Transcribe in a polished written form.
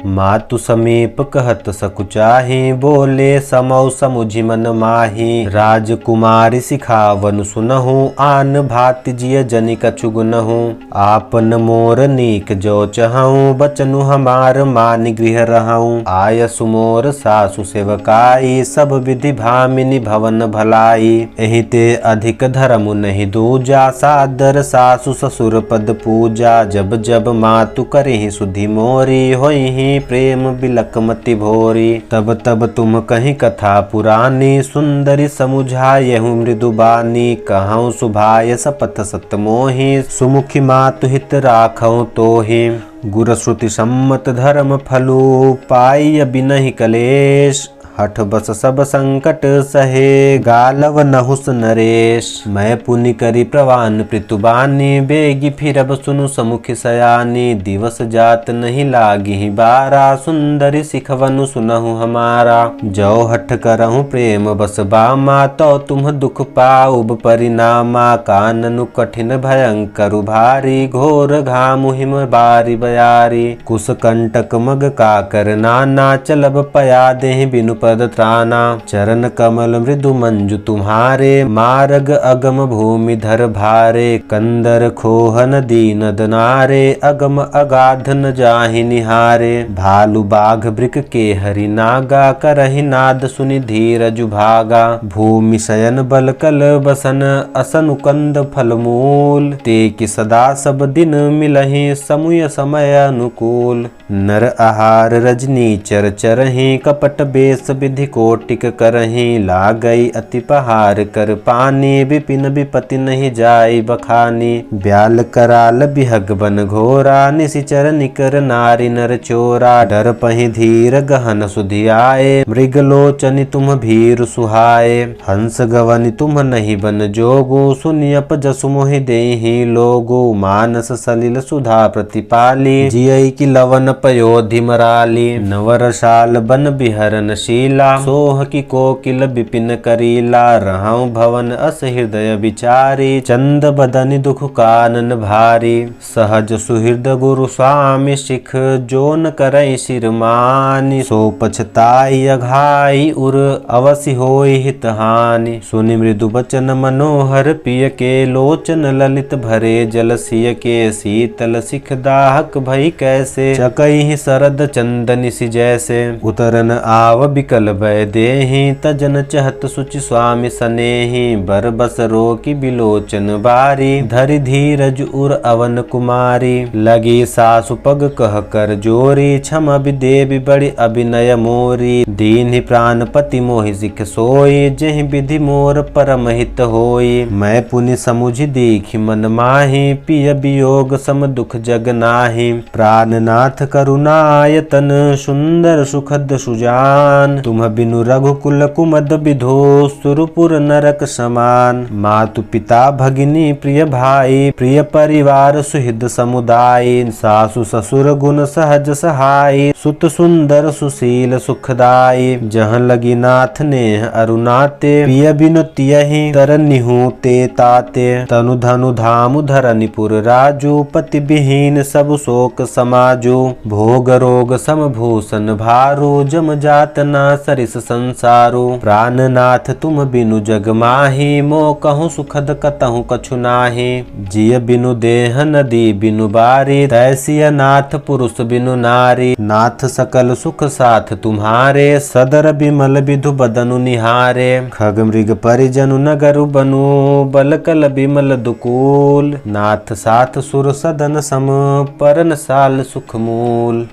मातु समीप कहत सकुचाहि, बोले समौ समुझि मन माहि। राजकुमारी सिखावन सुनहु, आन भाति जिय जनि कछु गुनहु। आपन मोर नीक जो चहऊँ, बचनु हमार मानि गृह रहऊँ। आयसु मोर सासु सेवकाई, सब विधि भामिनी भवन भलाई। एहि ते अधिक धर्म नहीं दूजा, सादर सासु ससुर पद पूजा। जब जब मातु करहि सुधि मोरी, होइहि प्रेम बिलक मति भोरी। तब तब तुम कहीं कथा पुरानी, सुंदरी समुझायहु मृदुबानी। कहऊँ सुभाय सपथ सत मोहि, सुमुखी मातु हित राखऊँ तोहि। गुर श्रुति सम्मत धर्म फलु, पाई बिनहि कलेश। हठ बस सब संकट सहे, गालव नहुस नरेश। मैं पुनि करी प्रवान पृतुबानी, बेगी फिरब सुनु समुखी सयानी। दिवस जात नहीं लागी बारा, सुंदरी सिखवनु सुनहु हमारा। जो हठ करहु प्रेम बस बामा, तो तुम दुख पाउब परिणामा। काननु कठिन भयंकर भारी, घोर घामु हिम बारी बयारी। कुश कंटक मग काकर नाना, चलब पया देहि बिनु पद त्राना। चरण कमल मृदु मंजु तुम्हारे, मार्ग अगम भूमि धर भारे। कंदर खोहन दीन दनारे, अगम अगाध न जाहि निहारे। भालु बाघ ब्रिक के हरि नागा, करहि नाद सुनि धीरजु भागा। भूमि शयन बल कल बसन, असनु कंद फल मूल। ते कि सदा सब दिन मिलहि, समुय समय अनुकूल। नर आहार रजनी चर चरहि, कपट बेस विधि कोटिक करहि। लागई अति पहार कर पानी, विपिन विपति नहीं जाय बखानी। ब्याल कराल बिहग बन घोरा, निशिचर निकर नारी नर चोरा। डर पहि धीर गहन सुधि आए, मृग लोचनि तुम भीर सुहाए। हंस गवनि तुम नहीं बन जोगु, सुनियप जसु मोहि देहि लोगु। मानस सलिल सुधा प्रतिपाली, जियई की लवन पयोधि मराली। नवरसाल बन बिहरन शीला, सोह की कोकिल बिपिन करीला। रहऊँ भवन अस हृदय विचारी, चंद बदनि दुख कानन भारी। सहज सुहृद गुरु स्वामी सिख, जोन करई सिर मानि। सो पछताई अघाई उर, अवसि होई हित हानि। सुनि मृदु बचन मनोहर पिय के, लोचन ललित भरे जल सिय के। शीतल सिख दाहक भई कैसे, चकई शरद चंदनि सि जैसे। उतरन आव बिकल भय देहि, तजन चहत सुचि स्वामी सनेहि। बर बस रोकी बिलोचन बारी, धरि धीरज उर अवन कुमारी। लगी सासु पग कह कर जोरी, क्षम देवी बड़ी अभिनय मोरी। दीन्हि प्राणपति मोहि सिख सोई, जेहि विधि मोर परम हित होई। मैं पुनि समुझि दीखि मन माहि, पिय वियोग सम दुख जग नाहि। प्राणनाथ करुणायतन, सुंदर सुखद सुजान। तुम बिनु रघुकुल कुमद विधो, सुरपुर नरक समान। मातु पिता भगिनी प्रिय भाई, प्रिय परिवार सुहृद समुदाय। सासु ससुर गुण सहज सहाय, सुत सुंदर सुशील सुखदाई। जहाँ लगी नाथ नेह अरुनाते, पिय बिनु तियहि तरनिहु ते ताते। तनु धनु धामु धरनिपुर राजू, पति विहीन सब शोक समाजू। भोग रोग सम भूषण भारू, जम जात ना सरिस संसारू। प्राणनाथ तुम बिनु जग माहि, मो कहूँ सुखद कतहु कछु नाहि। जिय बिनु देह नदी बिनु बारी, तैसिय नाथ पुरुष बिनु नारी। नाथ सकल सुख साथ तुम्हारे, सदर बिमल विधु बदनु निहारे। खग मृग परिजनु नगरु बनु, बल कल बिमल दुकूल। नाथ साथ सुर सदन सम, परन साल सुख मूल।